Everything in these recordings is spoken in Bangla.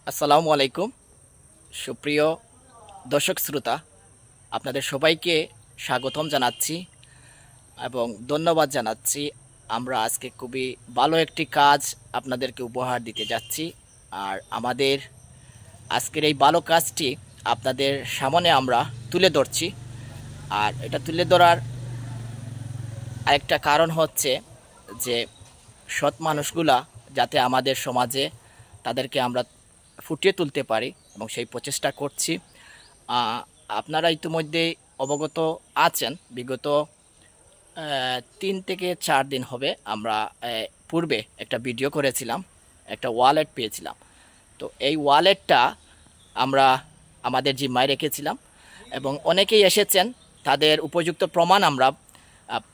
আসসালামু আলাইকুম সুপ্রিয় দর্শক শ্রোতা, আপনাদের সবাইকে স্বাগতম জানাচ্ছি এবং ধন্যবাদ জানাচ্ছি। আমরা আজকে খুবই ভালো একটি কাজ আপনাদেরকে উপহার দিতে যাচ্ছি। আর আমাদের আজকের এই ভালো কাজটি আপনাদের সামনে আমরা তুলে ধরছি। আর এটা তুলে ধরার আরেকটা কারণ হচ্ছে যে সৎ মানুষগুলা যাতে আমাদের সমাজে তাদেরকে আমরা ফুটিয়ে তুলতে পারি এবং সেই প্রচেষ্টা করছি। আপনারা ইতিমধ্যে অবগত আছেন, বিগত 3 থেকে 4 দিন হবে আমরা পূর্বে একটা ভিডিও করেছিলাম, একটা ওয়ালেট পেয়েছিলাম। তো এই ওয়ালেটটা আমরা আমাদের জিম্মায় রেখেছিলাম এবং অনেকেই এসেছেন, তাদের উপযুক্ত প্রমাণ আমরা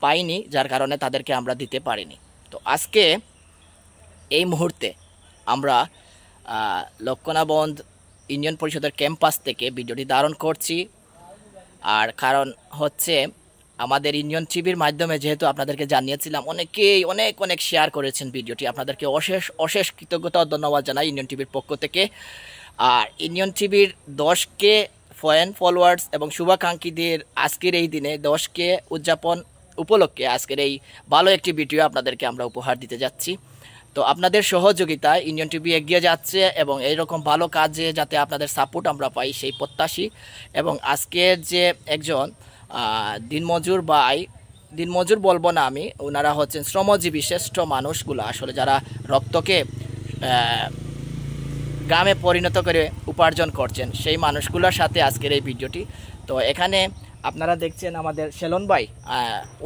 পাইনি, যার কারণে তাদেরকে আমরা দিতে পারিনি। তো আজকে এই মুহূর্তে আমরা লক্ষণাবন্ধ ইউনিয়ন পরিষদের ক্যাম্পাস থেকে ভিডিওটি ধারণ করছি। আর কারণ হচ্ছে আমাদের ইউনিয়ন টিভির মাধ্যমে যেহেতু আপনাদেরকে জানিয়েছিলাম, অনেকেই অনেক অনেক শেয়ার করেছেন ভিডিওটি। আপনাদেরকে অশেষ অশেষ কৃতজ্ঞতা ও ধন্যবাদ জানাই ইউনিয়ন টিভির পক্ষ থেকে। আর ইউনিয়ন টিভির 10K ফলোয়ার্স এবং শুভাকাঙ্ক্ষীদের আজকের এই দিনে 10K উদযাপন উপলক্ষে আজকের এই ভালো একটি ভিডিও আপনাদেরকে আমরা উপহার দিতে যাচ্ছি। তো আপনাদের সহযোগিতায় ইউনিয়ন টিভি এগিয়ে যাচ্ছে এবং এইরকম ভালো কাজে যাতে আপনাদের সাপোর্ট আমরা পাই সেই প্রত্যাশী। এবং আজকের যে একজন দিনমজুর ভাই, দিনমজুর বলবো না আমি, ওনারা হচ্ছেন শ্রমজীবী শ্রেষ্ঠ মানুষগুলো, আসলে যারা রক্তকে গ্রামে পরিণত করে উপার্জন করছেন, সেই মানুষগুলোর সাথে আজকের এই ভিডিওটি। তো এখানে আপনারা দেখছেন আমাদের সেলন ভাই,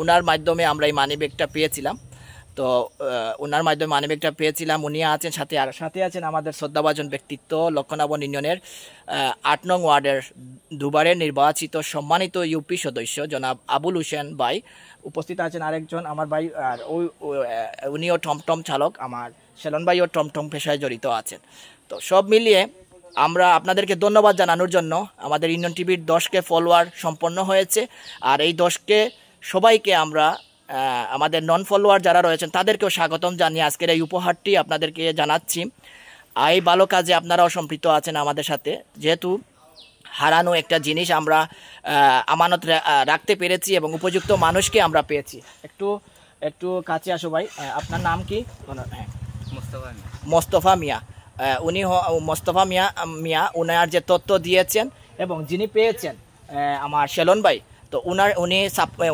ওনার মাধ্যমে আমরা এই মানি ব্যাগটা পেয়েছিলাম। তো ওনার মাধ্যমে মানিব্যাগটা পেয়েছিলাম, উনি আছেন সাথে। আর সাথে আছেন আমাদের শ্রদ্ধাভাজন ব্যক্তিত্ব লক্ষণাবন্ধ ইউনিয়নের 8 নং ওয়ার্ডের দুবারের নির্বাচিত সম্মানিত ইউপি সদস্য জনাব আবুল হোসেন ভাই। উপস্থিত আছেন আরেকজন আমার ভাই, আর উনিও টমটম চালক, আমার সেলন ভাইও টমটম পেশায় জড়িত আছেন। তো সব মিলিয়ে আমরা আপনাদেরকে ধন্যবাদ জানানোর জন্য আমাদের ইউনিয়ন টিভির 10K ফলোয়ার সম্পন্ন হয়েছে। আর এই 10K সবাইকে আমরা আমাদের নন ফলোয়ার যারা রয়েছেন তাদেরকেও স্বাগতম জানিয়ে আজকের এই উপহারটি আপনাদেরকে জানাচ্ছি। এই ভালো কাজে আপনারাও সম্পৃক্ত আছেন আমাদের সাথে, যেহেতু হারানো একটা জিনিস আমরা আমানত রাখতে পেরেছি এবং উপযুক্ত মানুষকে আমরা পেয়েছি। একটু একটু কাছে আসো ভাই, আপনার নাম কি? হ্যাঁ, মোস্তফা মিয়া। উনি মোস্তফা মিয়া উনার যে তথ্য দিয়েছেন এবং যিনি পেয়েছেন আমার সেলন ভাই, তো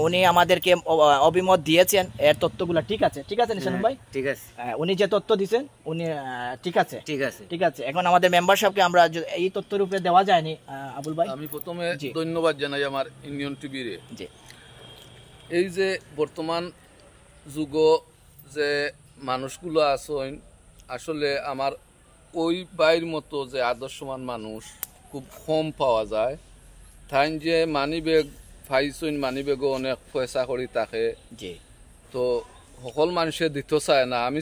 উনি আমাদেরকে অভিমত দিয়েছেন এর তথ্যগুলো ঠিক আছে, ঠিক আছে নিশান ভাই? ঠিক আছে, উনি যে তথ্য দিয়েছেন উনি ঠিক আছে, ঠিক আছে, ঠিক আছে। এখন আমাদের মেম্বার সাহেবকে আমরা এই তথ্যের উপরে দেওয়া যায়নি। আবুল ভাই, আমি প্রথমে ধন্যবাদ জানাই আমার ইউনিয়ন টিভির। জি, এই যে বর্তমান যুগ যে মানুষগুলো আছেন, আসলে আমার ওই বাইর মতো যে আদর্শমান মানুষ খুব কম পাওয়া যায়। তাই যে মানি ব্যাগ ফাইছইন, মানি ব্যাগও অনেক পয়সা করি থাকে, জি। তো সকল মানুষে দিতে চায় না। আমি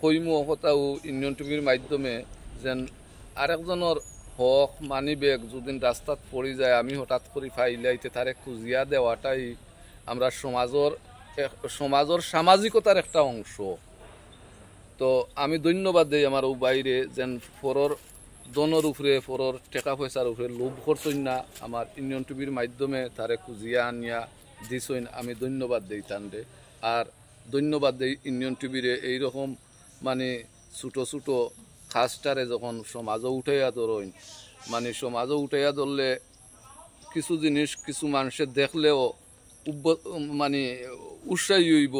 কইমু কথাও ইউনিয়ন টিভির মাধ্যমে যেন আরেকজনের হক মানি ব্যাগ যদি রাস্তাত পড়ে যায়, আমি হঠাৎ করে ফাইলাইতে তারে খুঁজিয়া দেওয়াটাই আমরা সমাজের সামাজিকতার একটা অংশ। তো আমি ধন্যবাদ দিই আমার ও বাইরে যেন ফরর দনের উপরে, ফরর টাকা পয়সার উপরে লোভ করছই না, আমার ইউনিয়ন টিভির মাধ্যমে তারে খুঁজিয়া আনিয়া দিছইন। আমি ধন্যবাদ দিই তান্ডে। আর ধন্যবাদ দিই ইউনিয়ন টিভিরে এইরকম মানে ছোটো ছোটো কাজটারে যখন সমাজও উঠাইয়া ধরইন, মানে সমাজও উঠাইয়া ধরলে কিছু জিনিস কিছু মানুষের দেখলেও মানে উৎসাহী হইব,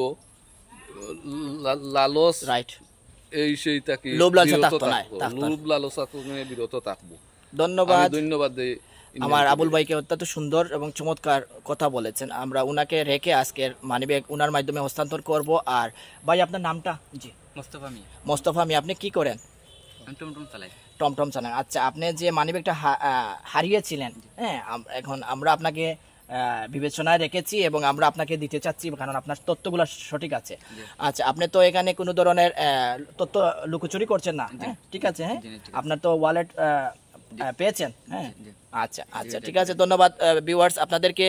লালচ রাইট, এই সেই তাকে লোভ লালসা থাকতো না, লোভ লালসা থেকে বিরত থাকবো। ধন্যবাদ। ধন্যবাদ দেই আমার আবুল ভাইকে অত্যন্ত সুন্দর এবং চমৎকার কথা বলেছেন। আমরা উনাকে রেখে আজকের মানিব্যাগ উনার মাধ্যমে হস্তান্তর করব। আর ভাই আপনার নামটা? জি, মোস্তফা মিয়া। মোস্তফা মিয়া। আপনি কি করেন? আমি টমটম চালাই। টমটম চালান। আচ্ছা, আপনি যে মানিব্যাগটা হারিয়েছিলেন, হ্যাঁ, এখন আমরা আপনাকে বিবেচনায় রেখেছি এবং আমরা আপনাকে দিতে চাচ্ছি, কারণ আপনার তথ্যগুলো সঠিক আছে। আচ্ছা, আপনি তো এখানে কোনো ধরনের তথ্য লুকোচুরি করছেন না, হ্যাঁ? ঠিক আছে, হ্যাঁ, আপনার তো ওয়ালেট পেয়েছেন, হ্যাঁ? আচ্ছা আচ্ছা, ঠিক আছে। ধন্যবাদ ভিউয়ার্স, আপনাদেরকে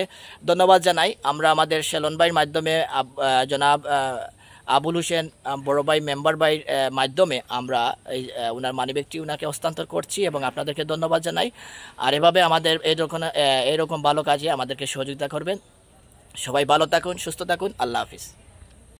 ধন্যবাদ জানাই। আমরা আমাদের সেলন ভাইয়ের মাধ্যমে জনাব আবুল হোসেন বড় ভাই মেম্বার ভাইয়ের মাধ্যমে আমরা এই ওনার মানিব্যাগটি ওনাকে হস্তান্তর করছি এবং আপনাদেরকে ধন্যবাদ জানাই। আর এভাবে আমাদের এরকম ভালো কাজে আমাদেরকে সহযোগিতা করবেন। সবাই ভালো থাকুন, সুস্থ থাকুন, আল্লাহ হাফিজ।